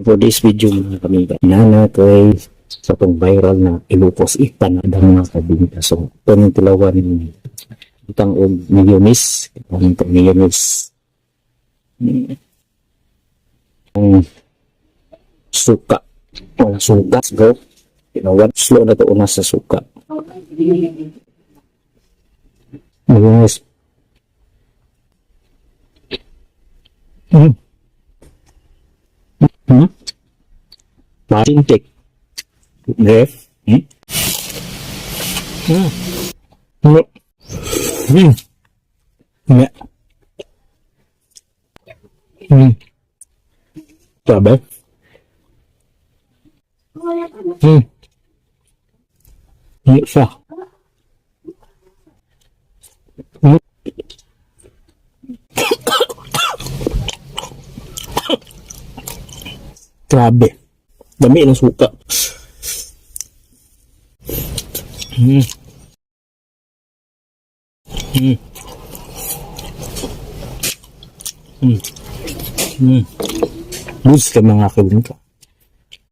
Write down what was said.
For this video mga kamiga, inana kay sa itong viral na Ilocos Itan na mga kabinta. So, ito ng tilawan ng itang mayonnaise. Itong mayonnaise. Ang suka. Wala suka. Let's go. Tinawan. Slow na ito una sa suka. Mayonnaise. Masintik. Def. Sabi? Siya. Grabe. Dami ng suka. Bus ka mga kabinta.